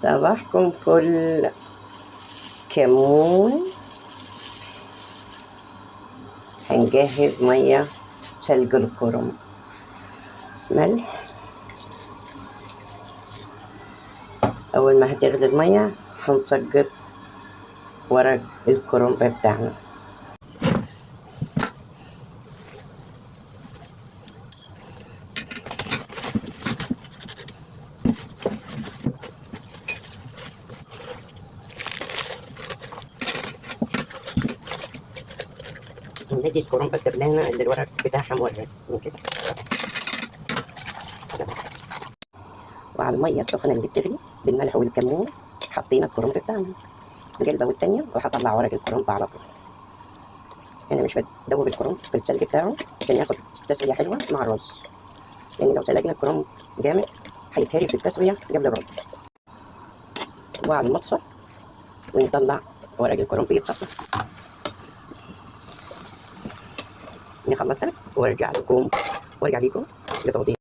صباحكم فل. كمون، هنجهز مية سلق الكرنب، ملح. أول ما هتغلي المية هنسقط ورق الكرنب بتاعنا. هنجي الكرنب الدبلانة اللي الورق بتاعها مورد من كده، وعلى المية السخنة اللي بتغلي بالملح والكمون حطينا الكرنب بتاعنا قلبة والتانية، وهطلع ورق الكرنب على طول. أنا مش بدوب الكرنب في السلق بتاعه عشان ياخد تسوية حلوة مع الرز، يعني لو سلقنا الكرنب جامد هيتهري في التسوية قبل الرز. وعلى المصفى ونطلع ورق الكرنب يتصفى. نخلص سلق وارجع لكم بتوضيح.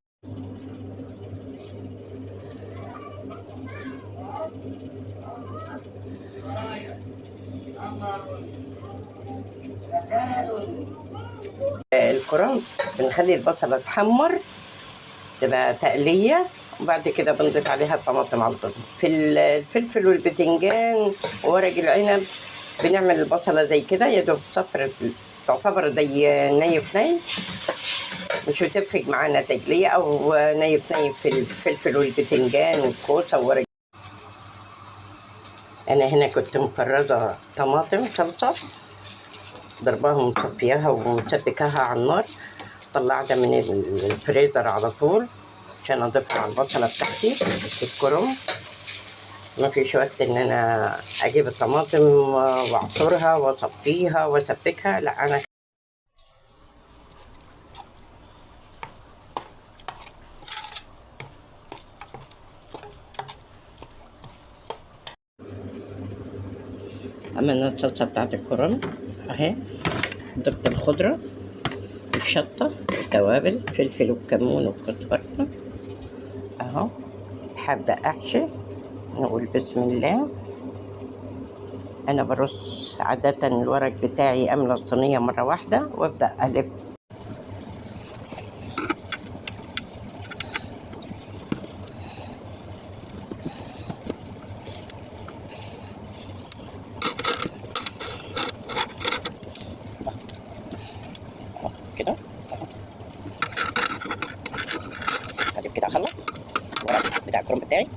الكرنب بنخلي البصلة تحمر تبقى تقلية، وبعد كده بنضيف عليها الطماطم على طول. في الفلفل والبتنجان وورق العنب بنعمل البصلة زي كده يا دوب صفر، تعتبر زي نيف نيف، مش بتفرق معانا تقلية أو نيف نيف في الفلفل والبتنجان والكوسة وورق. أنا هنا كنت مفرزة طماطم صلصة، ضرباها ومصفياها ومسبكاها على النار، طلعتها من الفريزر على طول عشان اضيفها على البصلة بتاعتي الكرنب. ما فيش وقت ان انا اجيب الطماطم واعصرها واصفيها واسبكها، لا انا عملنا الصلصة بتاعت الكرنب اهي. ضفت الخضرة، الشطة، التوابل، فلفل وكمون وكزبرة اهو. هبدأ احشي، نقول بسم الله. انا برص عادة الورق بتاعي املى الصينية مرة واحدة وابدأ اقلب. كده هجيب كده اخلط الورق بتاع الكرنب بتاعي.